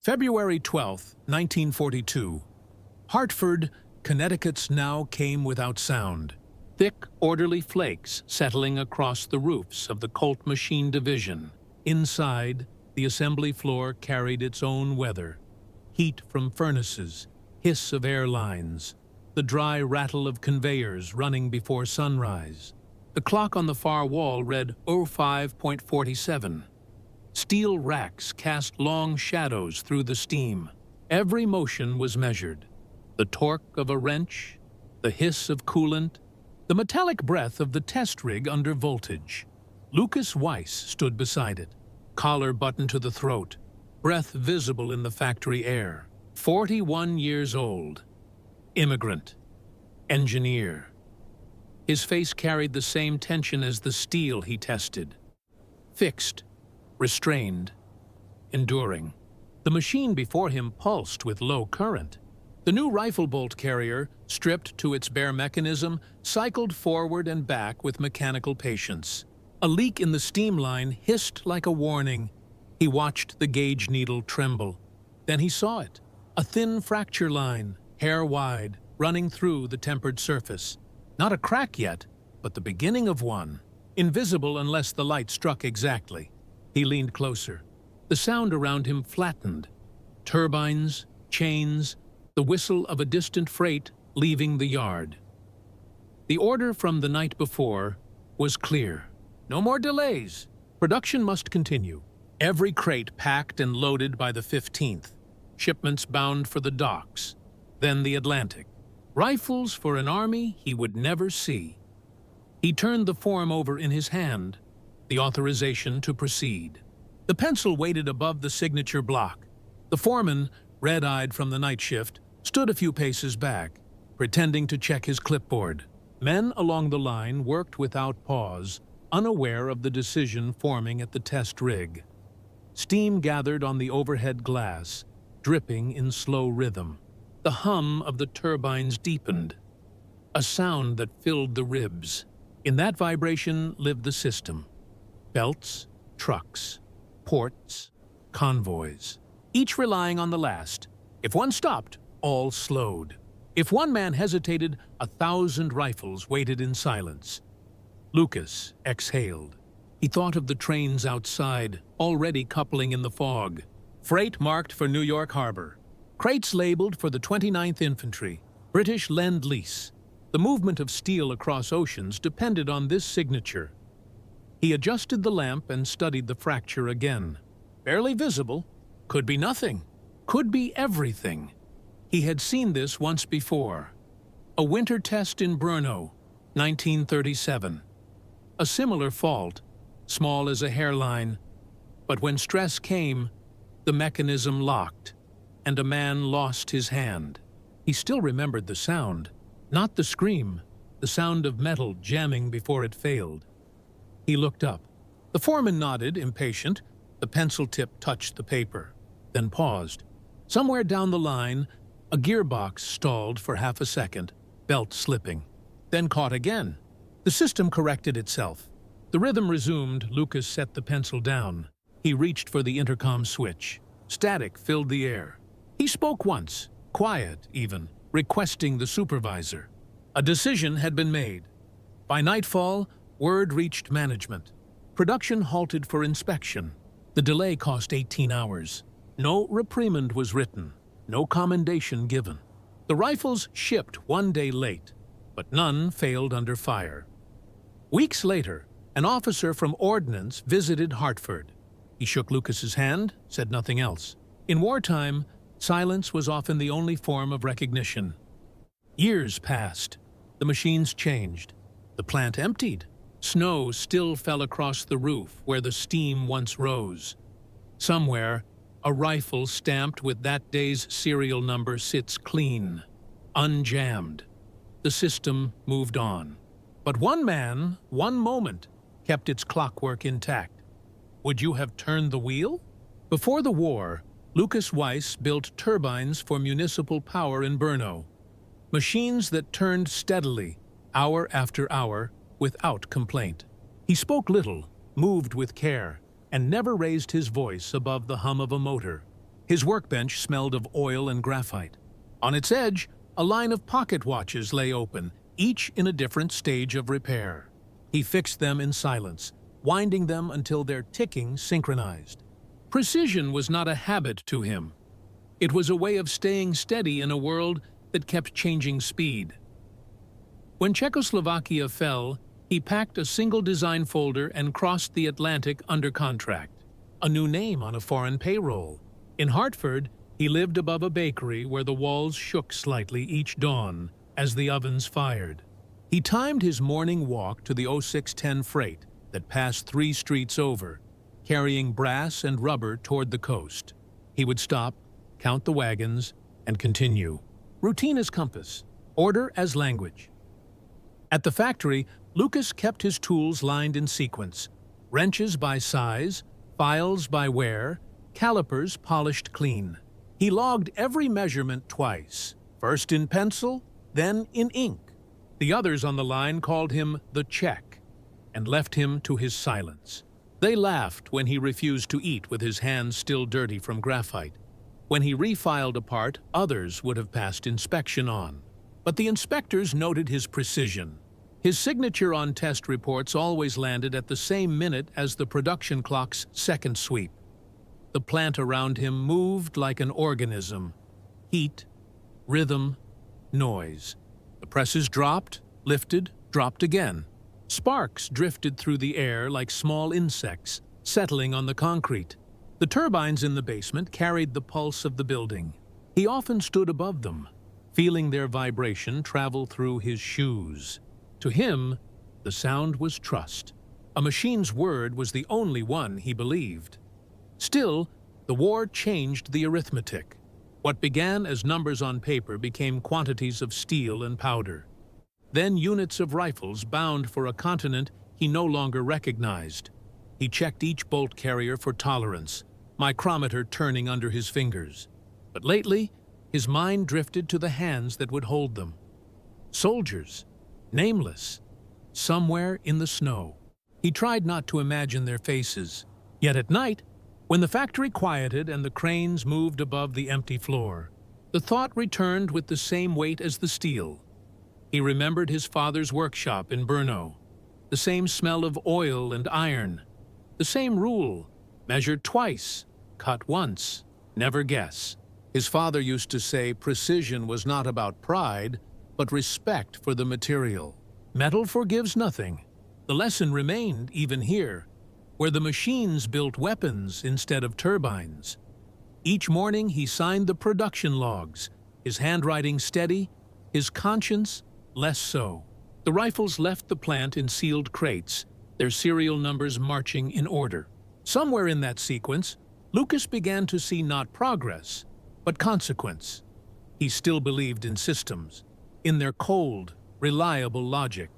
February 12, 1942. Hartford, Connecticut's now came without sound. Thick, orderly flakes settling across the roofs of the Colt Machine Division. Inside, the assembly floor carried its own weather. Heat from furnaces, hiss of airlines, the dry rattle of conveyors running before sunrise. The clock on the far wall read 05:47. Steel racks cast long shadows through the steam. Every motion was measured. The torque of a wrench, the hiss of coolant, the metallic breath of the test rig under voltage. Lucas Weiss stood beside it, collar buttoned to the throat, breath visible in the factory air. 41 years old. Immigrant. Engineer. His face carried the same tension as the steel he tested. Fixed, restrained, enduring. The machine before him pulsed with low current. The new rifle bolt carrier, stripped to its bare mechanism, cycled forward and back with mechanical patience. A leak in the steam line hissed like a warning. He watched the gauge needle tremble. Then he saw it. A thin fracture line, hair wide, running through the tempered surface. Not a crack yet, but the beginning of one. Invisible unless the light struck exactly. He leaned closer. The sound around him flattened. Turbines, chains, the whistle of a distant freight leaving the yard. The order from the night before was clear. No more delays. Production must continue. Every crate packed and loaded by the 15th. Shipments bound for the docks, then the Atlantic. Rifles for an army he would never see. He turned the form over in his hand, the authorization to proceed. The pencil waited above the signature block. The foreman, red-eyed from the night shift, stood a few paces back, pretending to check his clipboard. Men along the line worked without pause, unaware of the decision forming at the test rig. Steam gathered on the overhead glass, dripping in slow rhythm. The hum of the turbines deepened, a sound that filled the ribs. In that vibration lived the system. Belts, trucks, ports, convoys, each relying on the last. If one stopped, all slowed. If one man hesitated, 1,000 rifles waited in silence. Lucas exhaled. He thought of the trains outside, already coupling in the fog. Freight marked for New York Harbor. Crates labeled for the 29th Infantry, British Lend-Lease. The movement of steel across oceans depended on this signature. He adjusted the lamp and studied the fracture again. Barely visible. Could be nothing. Could be everything. He had seen this once before. A winter test in Brno, 1937. A similar fault, small as a hairline. But when stress came, the mechanism locked, and a man lost his hand. He still remembered the sound. Not the scream, the sound of metal jamming before it failed. He looked up. The foreman nodded, impatient. The pencil tip touched the paper, then paused. Somewhere down the line, a gearbox stalled for half a second, belt slipping, then caught again. The system corrected itself. The rhythm resumed. Lucas set the pencil down. He reached for the intercom switch. Static filled the air. He spoke once, quiet even, requesting the supervisor. A decision had been made. By nightfall, word reached management. Production halted for inspection. The delay cost 18 hours. No reprimand was written, no commendation given. The rifles shipped one day late, but none failed under fire. Weeks later, an officer from Ordnance visited Hartford. He shook Lucas's hand, said nothing else. In wartime, silence was often the only form of recognition. Years passed. The machines changed. The plant emptied. Snow still fell across the roof where the steam once rose. Somewhere, a rifle stamped with that day's serial number sits clean, unjammed. The system moved on. But one man, one moment, kept its clockwork intact. Would you have turned the wheel? Before the war, Lucas Weiss built turbines for municipal power in Brno. Machines that turned steadily, hour after hour, without complaint. He spoke little, moved with care, and never raised his voice above the hum of a motor. His workbench smelled of oil and graphite. On its edge, a line of pocket watches lay open, each in a different stage of repair. He fixed them in silence, winding them until their ticking synchronized. Precision was not a habit to him. It was a way of staying steady in a world that kept changing speed. When Czechoslovakia fell, he packed a single design folder and crossed the Atlantic under contract. A new name on a foreign payroll. In Hartford, he lived above a bakery where the walls shook slightly each dawn as the ovens fired. He timed his morning walk to the 0610 freight that passed 3 streets over, carrying brass and rubber toward the coast. He would stop, count the wagons, and continue. Routine as compass, order as language. At the factory, Lucas kept his tools lined in sequence, wrenches by size, files by wear, calipers polished clean. He logged every measurement twice, first in pencil, then in ink. The others on the line called him the Czech and left him to his silence. They laughed when he refused to eat with his hands still dirty from graphite. When he refiled a part, others would have passed inspection on. But the inspectors noted his precision. His signature on test reports always landed at the same minute as the production clock's second sweep. The plant around him moved like an organism. Heat, rhythm, noise. The presses dropped, lifted, dropped again. Sparks drifted through the air like small insects, settling on the concrete. The turbines in the basement carried the pulse of the building. He often stood above them, feeling their vibration travel through his shoes. To him, the sound was trust. A machine's word was the only one he believed. Still, the war changed the arithmetic. What began as numbers on paper became quantities of steel and powder. Then units of rifles bound for a continent he no longer recognized. He checked each bolt carrier for tolerance, micrometer turning under his fingers. But lately, his mind drifted to the hands that would hold them. Soldiers, nameless, somewhere in the snow. He tried not to imagine their faces. Yet at night, when the factory quieted and the cranes moved above the empty floor, the thought returned with the same weight as the steel. He remembered his father's workshop in Brno, the same smell of oil and iron, the same rule, measure twice, cut once, never guess. His father used to say precision was not about pride, but respect for the material. Metal forgives nothing. The lesson remained even here, where the machines built weapons instead of turbines. Each morning he signed the production logs, his handwriting steady, his conscience less so. The rifles left the plant in sealed crates, their serial numbers marching in order. Somewhere in that sequence, Lucas began to see not progress, but consequence. He still believed in systems, in their cold, reliable logic.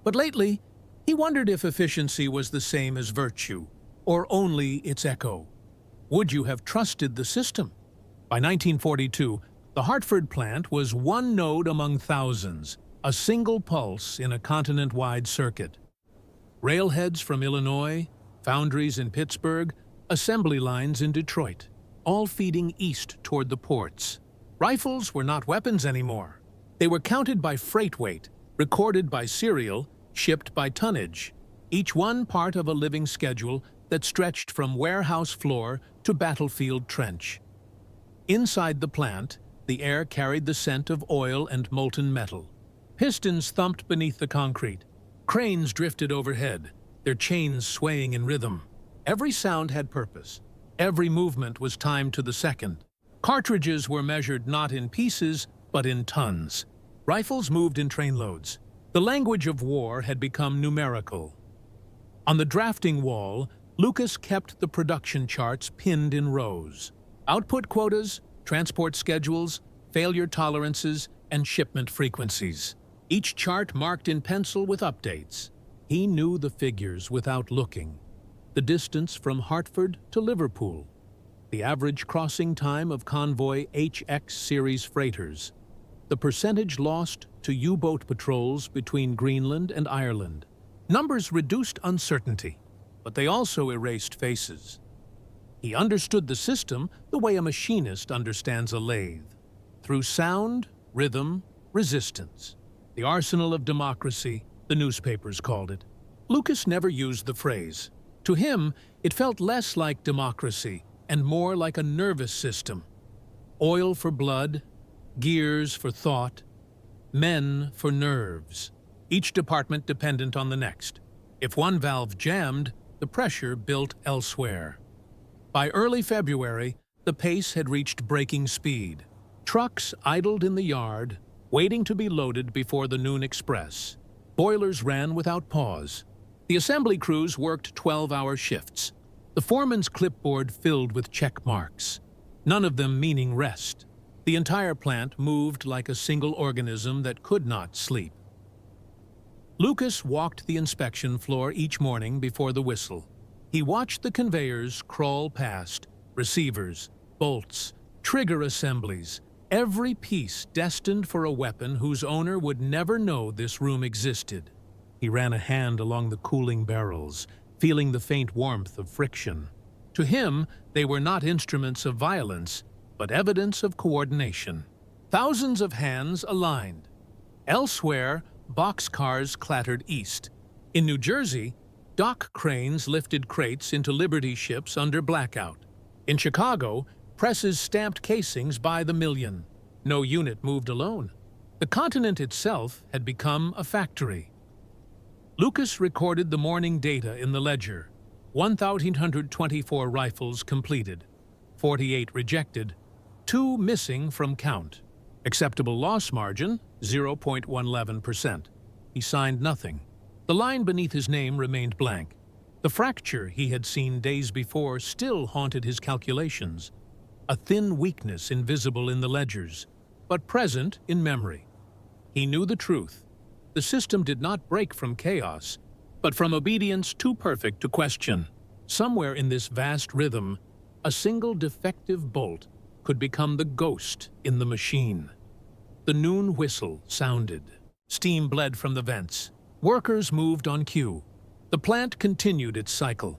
But lately, he wondered if efficiency was the same as virtue, or only its echo. Would you have trusted the system? By 1942, the Hartford plant was one node among thousands, a single pulse in a continent-wide circuit. Railheads from Illinois, foundries in Pittsburgh, assembly lines in Detroit, all feeding east toward the ports. Rifles were not weapons anymore. They were counted by freight weight, recorded by serial, shipped by tonnage, each one part of a living schedule that stretched from warehouse floor to battlefield trench. Inside the plant, the air carried the scent of oil and molten metal. Pistons thumped beneath the concrete. Cranes drifted overhead, their chains swaying in rhythm. Every sound had purpose. Every movement was timed to the second. Cartridges were measured not in pieces, but in tons. Rifles moved in trainloads. The language of war had become numerical. On the drafting wall, Lucas kept the production charts pinned in rows. Output quotas, transport schedules, failure tolerances, and shipment frequencies. Each chart marked in pencil with updates. He knew the figures without looking. The distance from Hartford to Liverpool. The average crossing time of convoy HX series freighters. The percentage lost to U-boat patrols between Greenland and Ireland. Numbers reduced uncertainty, but they also erased faces. He understood the system the way a machinist understands a lathe, through sound, rhythm, resistance. The arsenal of democracy, the newspapers called it. Lucas never used the phrase. To him, it felt less like democracy and more like a nervous system. Oil for blood, gears for thought, men for nerves, each department dependent on the next. If one valve jammed, the pressure built elsewhere. By early February, the pace had reached breaking speed. Trucks idled in the yard, waiting to be loaded before the noon express. Boilers ran without pause. The assembly crews worked 12-hour shifts. The foreman's clipboard filled with check marks, none of them meaning rest. The entire plant moved like a single organism that could not sleep. Lucas walked the inspection floor each morning before the whistle. He watched the conveyors crawl past, receivers, bolts, trigger assemblies, every piece destined for a weapon whose owner would never know this room existed. He ran a hand along the cooling barrels, feeling the faint warmth of friction. To him, they were not instruments of violence, but evidence of coordination. Thousands of hands aligned. Elsewhere, boxcars clattered east. In New Jersey, dock cranes lifted crates into Liberty ships under blackout. In Chicago, presses stamped casings by the million. No unit moved alone. The continent itself had become a factory. Lucas recorded the morning data in the ledger. 1,824 rifles completed, 48 rejected, 2 missing from count. Acceptable loss margin, 0.11%. He signed nothing. The line beneath his name remained blank. The fracture he had seen days before still haunted his calculations. A thin weakness invisible in the ledgers, but present in memory. He knew the truth. The system did not break from chaos, but from obedience too perfect to question. Somewhere in this vast rhythm, a single defective bolt could become the ghost in the machine. The noon whistle sounded. Steam bled from the vents. Workers moved on cue. The plant continued its cycle.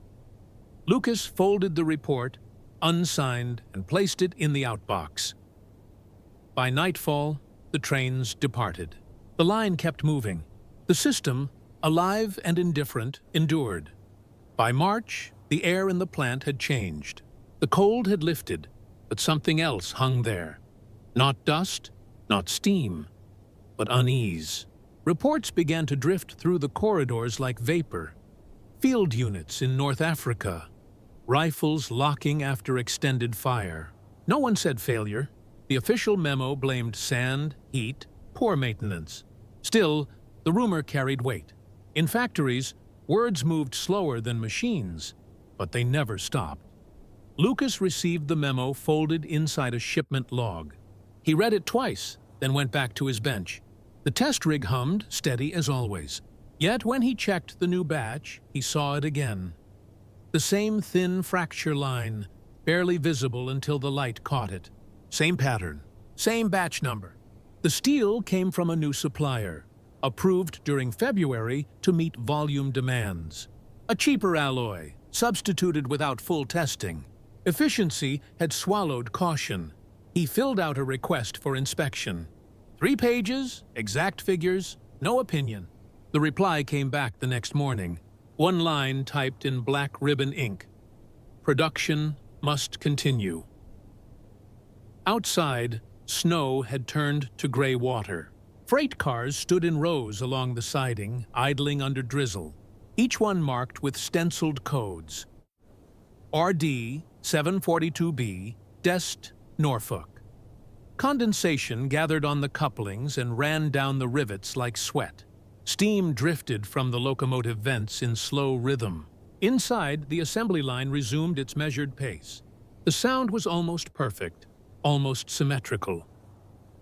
Lucas folded the report, unsigned, and placed it in the outbox. By nightfall, the trains departed. The line kept moving. The system, alive and indifferent, endured. By March, the air in the plant had changed. The cold had lifted, but something else hung there. Not dust, not steam, but unease. Reports began to drift through the corridors like vapor. Field units in North Africa, rifles locking after extended fire. No one said failure. The official memo blamed sand, heat, poor maintenance. Still, the rumor carried weight. In factories, words moved slower than machines, but they never stopped. Lucas received the memo folded inside a shipment log. He read it twice, then went back to his bench. The test rig hummed, steady as always. Yet when he checked the new batch, he saw it again. The same thin fracture line, barely visible until the light caught it. Same pattern, same batch number. The steel came from a new supplier, approved during February to meet volume demands. A cheaper alloy, substituted without full testing. Efficiency had swallowed caution. He filled out a request for inspection. 3 pages, exact figures, no opinion. The reply came back the next morning. 1 line typed in black ribbon ink. Production must continue. Outside, snow had turned to gray water. Freight cars stood in rows along the siding, idling under drizzle, each one marked with stenciled codes. RD 742B, Dest, Norfolk. Condensation gathered on the couplings and ran down the rivets like sweat. Steam drifted from the locomotive vents in slow rhythm. Inside, the assembly line resumed its measured pace. The sound was almost perfect, almost symmetrical.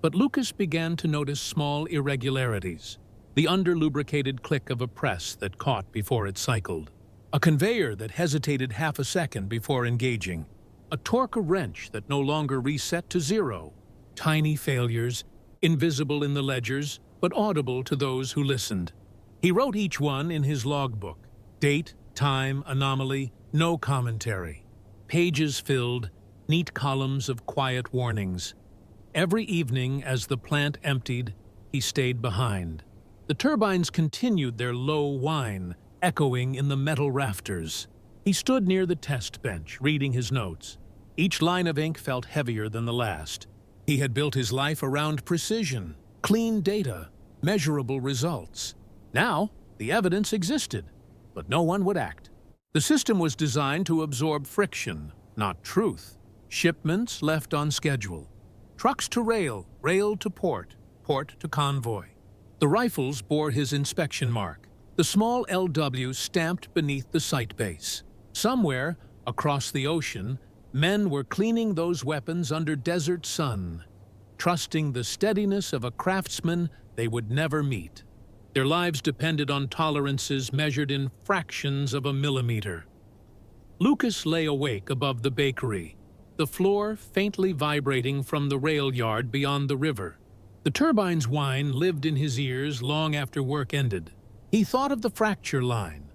But Lucas began to notice small irregularities. The under-lubricated click of a press that caught before it cycled. A conveyor that hesitated half a second before engaging. A torque wrench that no longer reset to 0. Tiny failures, invisible in the ledgers, but audible to those who listened. He wrote each one in his logbook. Date, time, anomaly, no commentary. pages filled, neat columns of quiet warnings. Every evening, as the plant emptied, he stayed behind. The turbines continued their low whine, echoing in the metal rafters. He stood near the test bench, reading his notes. Each line of ink felt heavier than the last. He had built his life around precision, clean data, measurable results. Now, the evidence existed, but no one would act. The system was designed to absorb friction, not truth. Shipments left on schedule. Trucks to rail, rail to port, port to convoy. The rifles bore his inspection mark, the small LW stamped beneath the sight base. Somewhere, across the ocean, men were cleaning those weapons under desert sun, trusting the steadiness of a craftsman they would never meet. Their lives depended on tolerances measured in fractions of a millimeter. Lucas lay awake above the bakery, the floor faintly vibrating from the rail yard beyond the river. The turbine's whine lived in his ears long after work ended. He thought of the fracture line,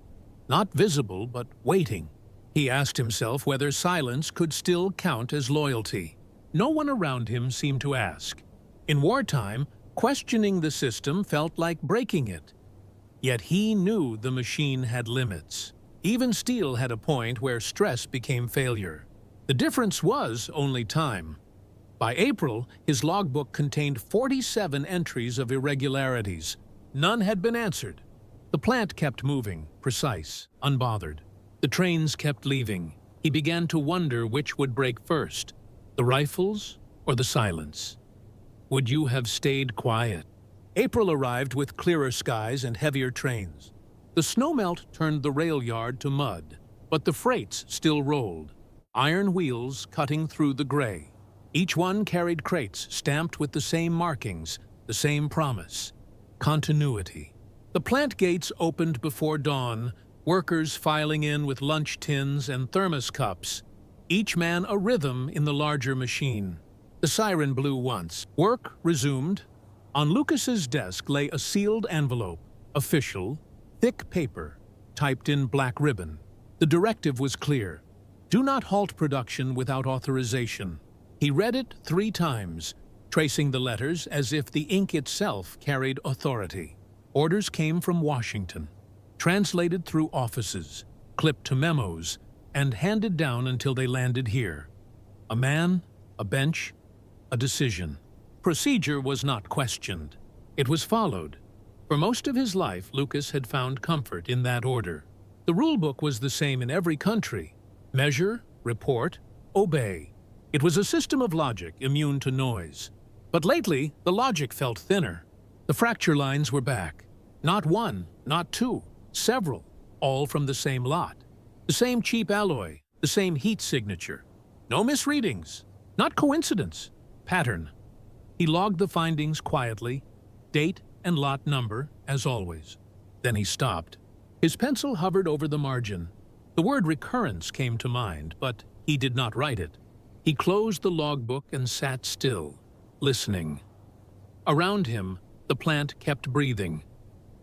not visible but waiting. He asked himself whether silence could still count as loyalty. No one around him seemed to ask. In wartime, questioning the system felt like breaking it. Yet he knew the machine had limits. Even steel had a point where stress became failure. The difference was only time. By April, his logbook contained 47 entries of irregularities. None had been answered. The plant kept moving, precise, unbothered. The trains kept leaving. He began to wonder which would break first, the rifles or the silence. Would you have stayed quiet? April arrived with clearer skies and heavier trains. The snowmelt turned the rail yard to mud, but the freights still rolled, iron wheels cutting through the gray. Each one carried crates stamped with the same markings, the same promise: continuity. The plant gates opened before dawn, workers filing in with lunch tins and thermos cups, each man a rhythm in the larger machine. The siren blew once. Work resumed. On Lucas's desk lay a sealed envelope, official, thick paper, typed in black ribbon. The directive was clear: do not halt production without authorization. He read it 3 times, tracing the letters as if the ink itself carried authority. Orders came from Washington, translated through offices, clipped to memos, and handed down until they landed here. A man, a bench, a decision. Procedure was not questioned. It was followed. For most of his life, Lucas had found comfort in that order. The rulebook was the same in every country: measure, report, obey. It was a system of logic immune to noise. But lately, the logic felt thinner. The fracture lines were back. Not one, not two, several, all from the same lot. The same cheap alloy, the same heat signature. No misreadings, not coincidence, pattern. He logged the findings quietly, date and lot number, as always. Then he stopped. His pencil hovered over the margin. The word recurrence came to mind, but he did not write it. He closed the logbook and sat still, listening. Around him, the plant kept breathing,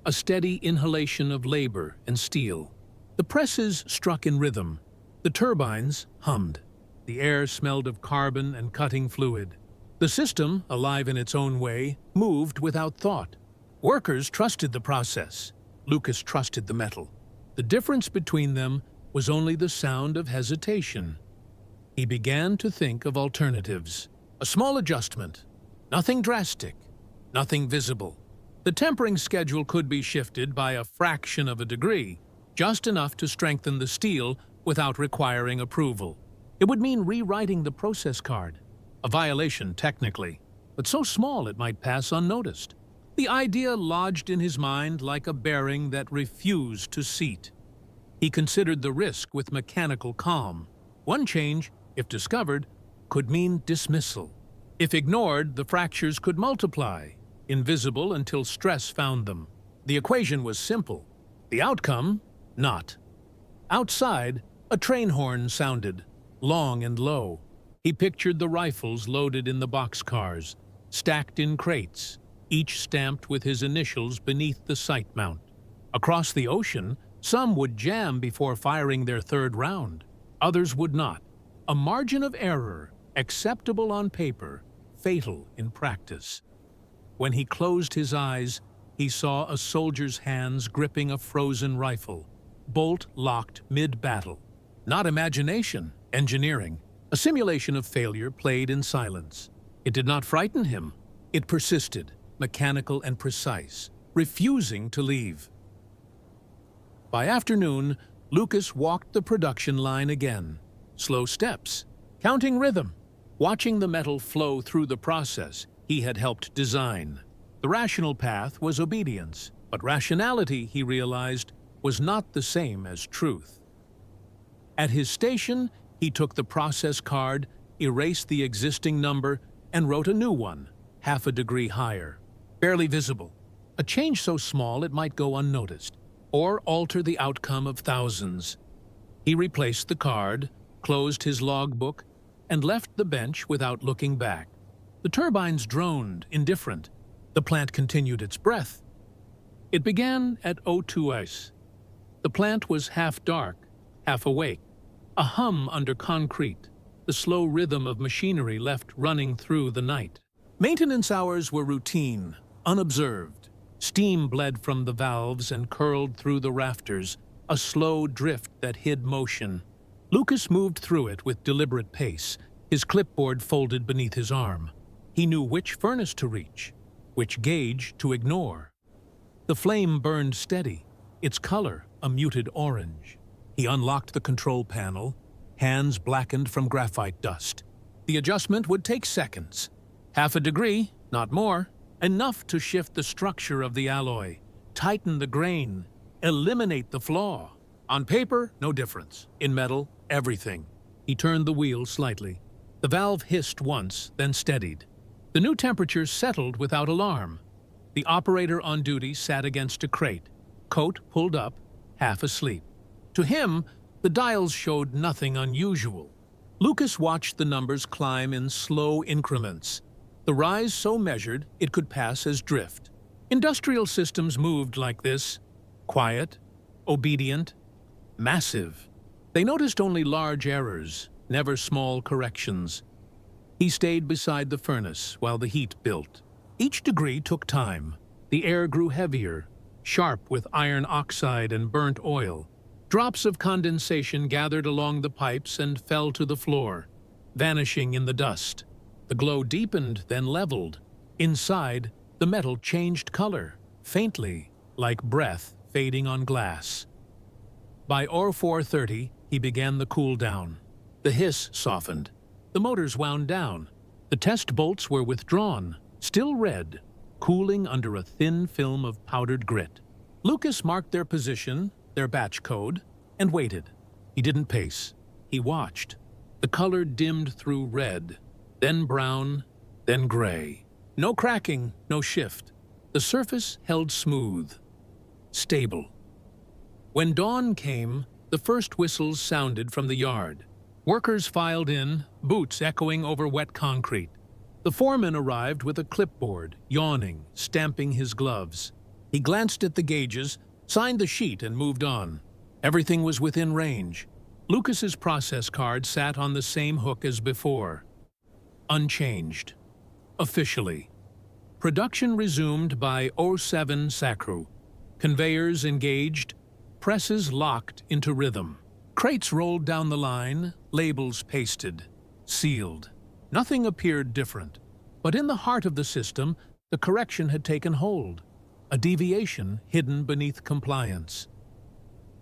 a steady inhalation of labor and steel. The presses struck in rhythm. The turbines hummed. The air smelled of carbon and cutting fluid. The system, alive in its own way, moved without thought. Workers trusted the process. Lucas trusted the metal. The difference between them was only the sound of hesitation. He began to think of alternatives. A small adjustment. Nothing drastic. Nothing visible. The tempering schedule could be shifted by a fraction of a degree, just enough to strengthen the steel without requiring approval. It would mean rewriting the process card. A violation, technically, but so small it might pass unnoticed. The idea lodged in his mind like a bearing that refused to seat. He considered the risk with mechanical calm. One change, if discovered, could mean dismissal. If ignored, the fractures could multiply, invisible until stress found them. The equation was simple. The outcome, not. Outside, a train horn sounded, long and low. He pictured the rifles loaded in the boxcars, stacked in crates, each stamped with his initials beneath the sight mount. Across the ocean, some would jam before firing their third round. Others would not. A margin of error, acceptable on paper, fatal in practice. When he closed his eyes, he saw a soldier's hands gripping a frozen rifle, bolt locked mid-battle. Not imagination, engineering. A simulation of failure played in silence. It did not frighten him. It persisted, mechanical and precise, refusing to leave. By afternoon, Lucas walked the production line again. Slow steps, counting rhythm, watching the metal flow through the process he had helped design. The rational path was obedience, but rationality, he realized, was not the same as truth. At his station, he took the process card, erased the existing number, and wrote a new one, half a degree higher. Barely visible. A change so small it might go unnoticed, or alter the outcome of thousands. He replaced the card, closed his logbook, and left the bench without looking back. The turbines droned, indifferent. The plant continued its breath. It began at WWII. The plant was half dark, half awake. A hum under concrete, the slow rhythm of machinery left running through the night. Maintenance hours were routine, unobserved. Steam bled from the valves and curled through the rafters, a slow drift that hid motion. Lucas moved through it with deliberate pace, his clipboard folded beneath his arm. He knew which furnace to reach, which gauge to ignore. The flame burned steady, its color a muted orange. He unlocked the control panel, hands blackened from graphite dust. The adjustment would take seconds. Half a degree, not more, enough to shift the structure of the alloy, tighten the grain, eliminate the flaw. On paper, no difference. In metal, everything. He turned the wheel slightly. The valve hissed once, then steadied. The new temperature settled without alarm. The operator on duty sat against a crate, coat pulled up, half asleep. To him, the dials showed nothing unusual. Lucas watched the numbers climb in slow increments, the rise so measured it could pass as drift. Industrial systems moved like this, quiet, obedient, massive. They noticed only large errors, never small corrections. He stayed beside the furnace while the heat built. Each degree took time. The air grew heavier, sharp with iron oxide and burnt oil. Drops of condensation gathered along the pipes and fell to the floor, vanishing in the dust. The glow deepened, then leveled. Inside, the metal changed color, faintly, like breath fading on glass. By 04:30, he began the cool down. The hiss softened. The motors wound down. The test bolts were withdrawn, still red, cooling under a thin film of powdered grit. Lucas marked their position, their batch code, and waited. He didn't pace. He watched. The color dimmed through red, then brown, then gray. No cracking, no shift. The surface held smooth, stable. When dawn came, the first whistles sounded from the yard. Workers filed in, boots echoing over wet concrete. The foreman arrived with a clipboard, yawning, stamping his gloves. He glanced at the gauges, signed the sheet, and moved on. Everything was within range. Lucas's process card sat on the same hook as before. Unchanged. Officially. Production resumed by 07 Sacru. Conveyors engaged, presses locked into rhythm. Crates rolled down the line, labels pasted, sealed. Nothing appeared different. But in the heart of the system, the correction had taken hold. A deviation hidden beneath compliance.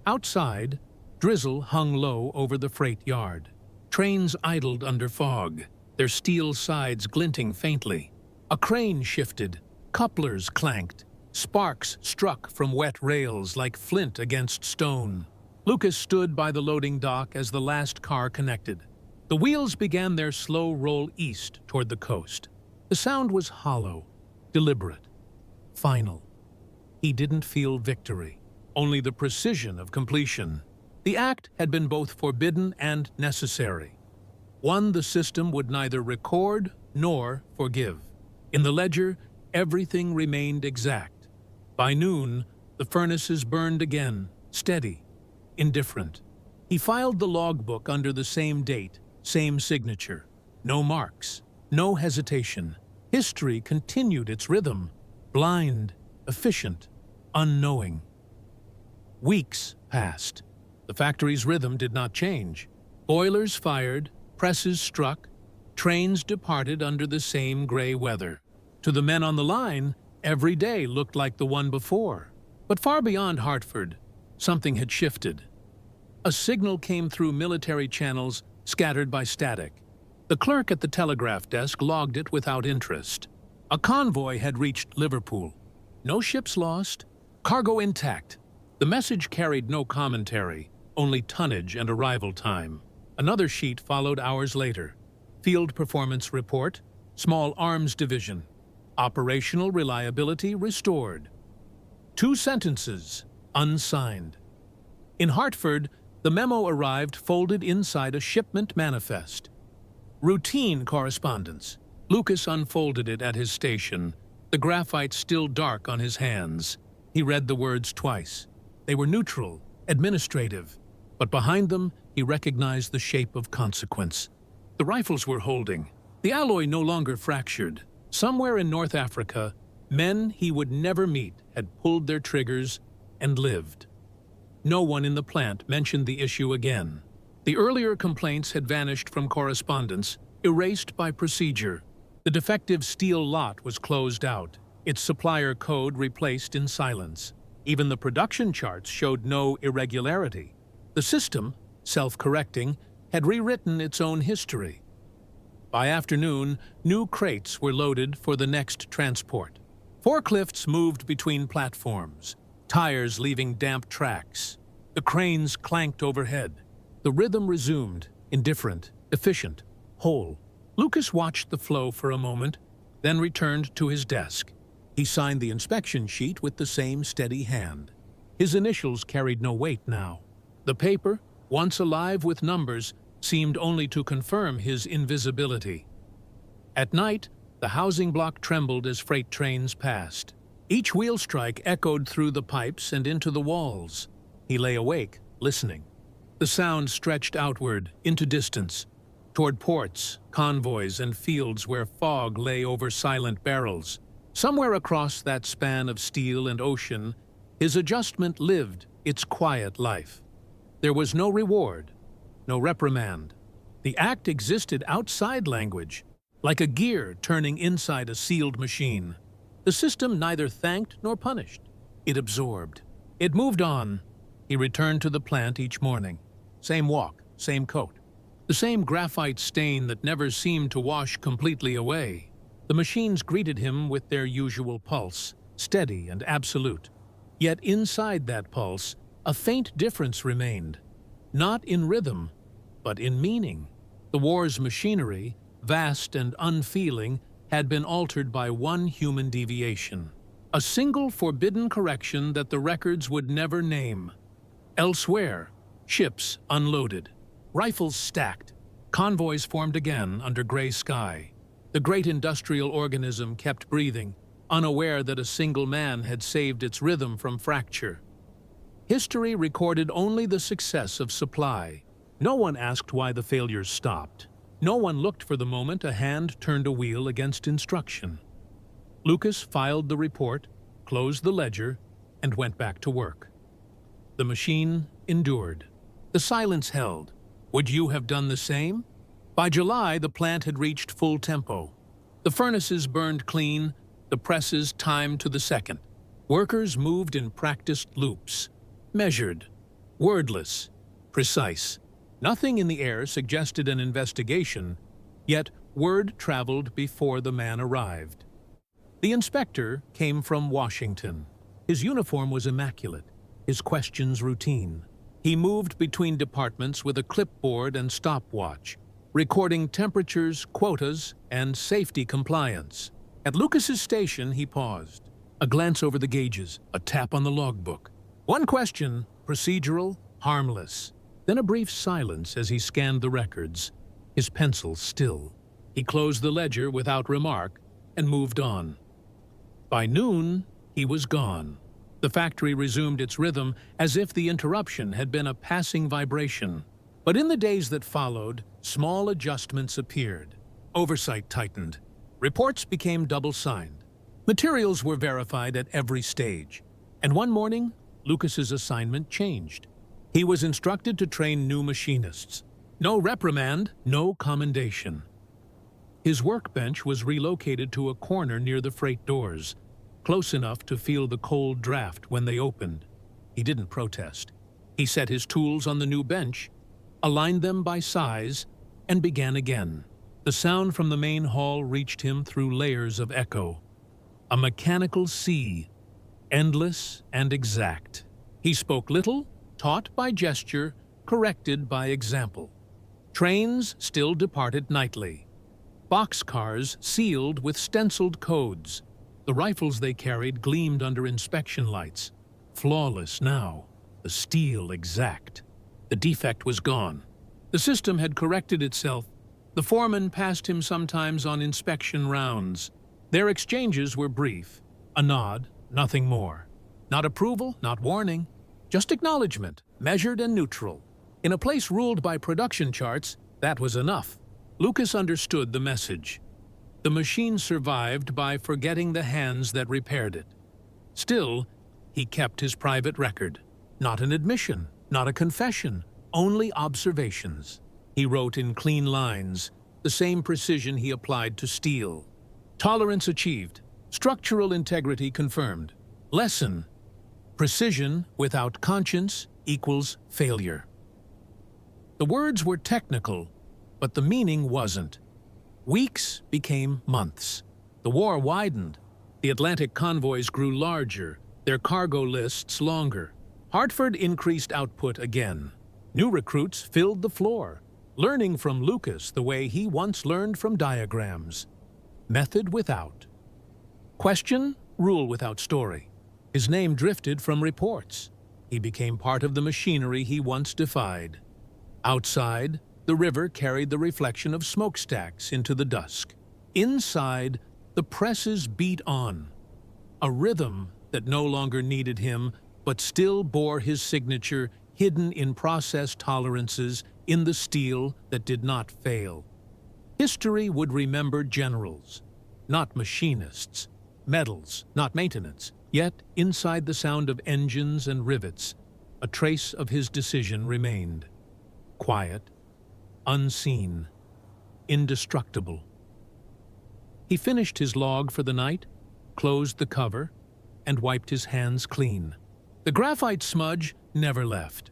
Outside, drizzle hung low over the freight yard. Trains idled under fog, their steel sides glinting faintly. A crane shifted, couplers clanked, sparks struck from wet rails like flint against stone. Lucas stood by the loading dock as the last car connected. The wheels began their slow roll east toward the coast. The sound was hollow, deliberate, final. He didn't feel victory, only the precision of completion. The act had been both forbidden and necessary. One the system would neither record nor forgive. In the ledger, everything remained exact. By noon, the furnaces burned again, steady, indifferent. He filed the logbook under the same date, same signature. No marks, no hesitation. History continued its rhythm, blind, efficient, unknowing. Weeks passed. The factory's rhythm did not change. Boilers fired, presses struck, trains departed under the same gray weather. To the men on the line, every day looked like the one before. But far beyond Hartford, something had shifted. A signal came through military channels scattered by static. The clerk at the telegraph desk logged it without interest. A convoy had reached Liverpool. No ships lost, cargo intact. The message carried no commentary, only tonnage and arrival time. Another sheet followed hours later. Field performance report, small arms division. Operational reliability restored. 2 sentences, unsigned. In Hartford, the memo arrived folded inside a shipment manifest. Routine correspondence. Lucas unfolded it at his station, the graphite still dark on his hands. He read the words twice. They were neutral, administrative, but behind them he recognized the shape of consequence. The rifles were holding, the alloy no longer fractured. Somewhere in North Africa, men he would never meet had pulled their triggers and lived. No one in the plant mentioned the issue again. The earlier complaints had vanished from correspondence, erased by procedure. The defective steel lot was closed out, its supplier code replaced in silence. Even the production charts showed no irregularity. The system, self-correcting, had rewritten its own history. By afternoon, new crates were loaded for the next transport. Forklifts moved between platforms, tires leaving damp tracks. The cranes clanked overhead. The rhythm resumed, indifferent, efficient, whole. Lucas watched the flow for a moment, then returned to his desk. He signed the inspection sheet with the same steady hand. His initials carried no weight now. The paper, once alive with numbers, seemed only to confirm his invisibility. At night, the housing block trembled as freight trains passed. Each wheel strike echoed through the pipes and into the walls. He lay awake, listening. The sound stretched outward, into distance, toward ports, convoys, and fields where fog lay over silent barrels. Somewhere across that span of steel and ocean, his adjustment lived its quiet life. There was no reward, no reprimand. The act existed outside language, like a gear turning inside a sealed machine. The system neither thanked nor punished. It absorbed. It moved on. He returned to the plant each morning. Same walk, same coat. The same graphite stain that never seemed to wash completely away. The machines greeted him with their usual pulse, steady and absolute. Yet inside that pulse, a faint difference remained. Not in rhythm, but in meaning. The war's machinery, vast and unfeeling, had been altered by one human deviation. A single forbidden correction that the records would never name. Elsewhere, ships unloaded, rifles stacked, convoys formed again under gray sky. The great industrial organism kept breathing, unaware that a single man had saved its rhythm from fracture. History recorded only the success of supply. No one asked why the failures stopped. No one looked for the moment a hand turned a wheel against instruction. Lucas filed the report, closed the ledger, and went back to work. The machine endured. The silence held. Would you have done the same? By July, the plant had reached full tempo. The furnaces burned clean, the presses timed to the second. Workers moved in practiced loops, measured, wordless, precise. Nothing in the air suggested an investigation, yet word traveled before the man arrived. The inspector came from Washington. His uniform was immaculate, his questions routine. He moved between departments with a clipboard and stopwatch, recording temperatures, quotas, and safety compliance. At Lucas's station, he paused. A glance over the gauges, a tap on the logbook. One question, procedural, harmless. Then a brief silence as he scanned the records, his pencil still. He closed the ledger without remark and moved on. By noon, he was gone. The factory resumed its rhythm as if the interruption had been a passing vibration. But in the days that followed, small adjustments appeared. Oversight tightened. Reports became double-signed. Materials were verified at every stage. And one morning, Lucas's assignment changed. He was instructed to train new machinists. No reprimand, no commendation. His workbench was relocated to a corner near the freight doors, close enough to feel the cold draft when they opened. He didn't protest. He set his tools on the new bench, aligned them by size, and began again. The sound from the main hall reached him through layers of echo. A mechanical sea, endless and exact. He spoke little, taught by gesture, corrected by example. Trains still departed nightly. Boxcars sealed with stenciled codes. The rifles they carried gleamed under inspection lights. Flawless now, the steel exact. The defect was gone. The system had corrected itself. The foreman passed him sometimes on inspection rounds. Their exchanges were brief. A nod, nothing more. Not approval, not warning. Just acknowledgement, measured and neutral. In a place ruled by production charts, that was enough. Lucas understood the message. The machine survived by forgetting the hands that repaired it. Still, he kept his private record. Not an admission, not a confession, only observations. He wrote in clean lines, the same precision he applied to steel. Tolerance achieved, structural integrity confirmed. Lesson: precision without conscience equals failure. The words were technical, but the meaning wasn't. Weeks became months. The war widened. The Atlantic convoys grew larger, their cargo lists longer. Hartford increased output again. New recruits filled the floor, learning from Lucas the way he once learned from diagrams. Method without question, rule without story. His name drifted from reports. He became part of the machinery he once defied. Outside, the river carried the reflection of smokestacks into the dusk. Inside, the presses beat on. A rhythm that no longer needed him, but still bore his signature hidden in process tolerances in the steel that did not fail. History would remember generals, not machinists, medals, not maintenance. Yet, inside the sound of engines and rivets, a trace of his decision remained. Quiet, unseen, indestructible. He finished his log for the night, closed the cover, and wiped his hands clean. The graphite smudge never left.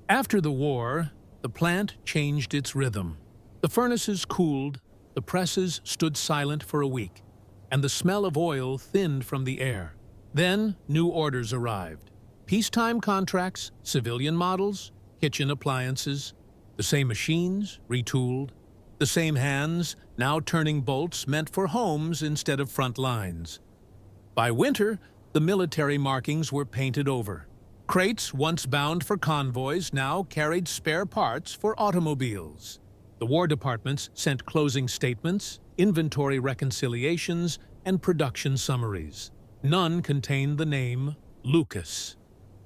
After the war, the plant changed its rhythm. The furnaces cooled, the presses stood silent for a week, and the smell of oil thinned from the air. Then new orders arrived. Peacetime contracts, civilian models, kitchen appliances, the same machines, retooled, the same hands, now turning bolts meant for homes instead of front lines. By winter, the military markings were painted over. Crates once bound for convoys now carried spare parts for automobiles. The War Departments sent closing statements, inventory reconciliations, and production summaries. None contained the name Lucas.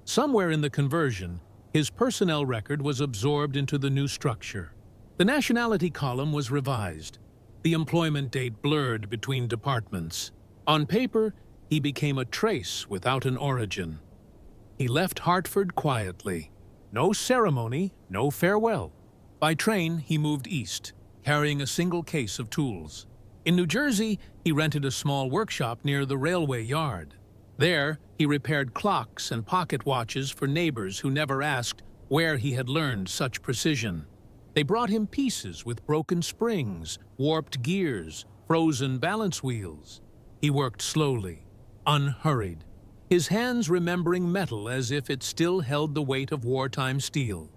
Somewhere in the conversion, his personnel record was absorbed into the new structure. The nationality column was revised. The employment date blurred between departments. On paper, he became a trace without an origin. He left Hartford quietly. No ceremony, no farewell. By train, he moved east, carrying a single case of tools. In New Jersey, he rented a small workshop near the railway yard. There, he repaired clocks and pocket watches for neighbors who never asked where he had learned such precision. They brought him pieces with broken springs, warped gears, frozen balance wheels. He worked slowly, unhurried, his hands remembering metal as if it still held the weight of wartime steel.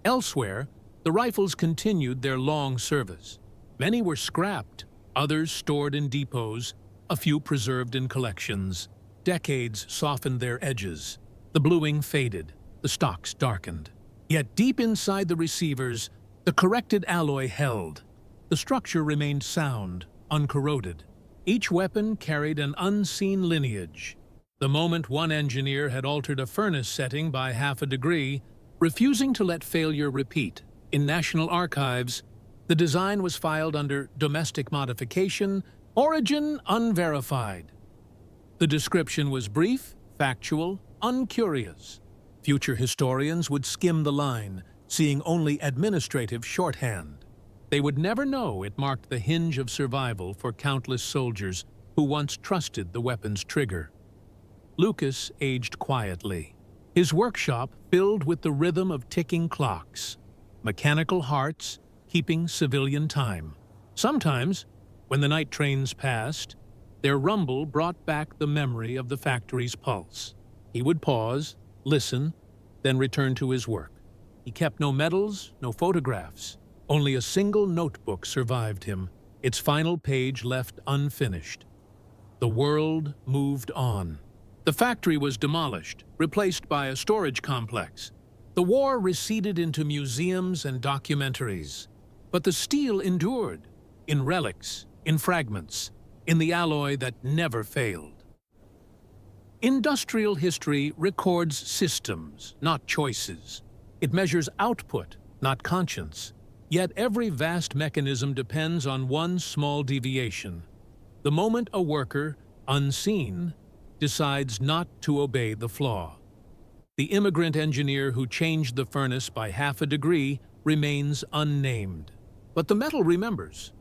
Elsewhere, the rifles continued their long service. Many were scrapped, others stored in depots, a few preserved in collections. Decades softened their edges. The bluing faded, the stocks darkened. Yet deep inside the receivers, the corrected alloy held. The structure remained sound, uncorroded. Each weapon carried an unseen lineage. The moment one engineer had altered a furnace setting by half a degree, refusing to let failure repeat, In National Archives, the design was filed under domestic modification, origin unverified. The description was brief, factual, uncurious. Future historians would skim the line, seeing only administrative shorthand. They would never know it marked the hinge of survival for countless soldiers who once trusted the weapon's trigger. Lucas aged quietly, his workshop filled with the rhythm of ticking clocks, mechanical hearts keeping civilian time. Sometimes, when the night trains passed, their rumble brought back the memory of the factory's pulse. He would pause, listen, then return to his work. He kept no medals, no photographs. Only a single notebook survived him, its final page left unfinished. The world moved on. The factory was demolished, replaced by a storage complex. The war receded into museums and documentaries. But the steel endured, in relics, in fragments, in the alloy that never failed. Industrial history records systems, not choices. It measures output, not conscience. Yet every vast mechanism depends on one small deviation. The moment a worker, unseen, decides not to obey the flaw. The immigrant engineer who changed the furnace by half a degree remains unnamed. But the metal remembers.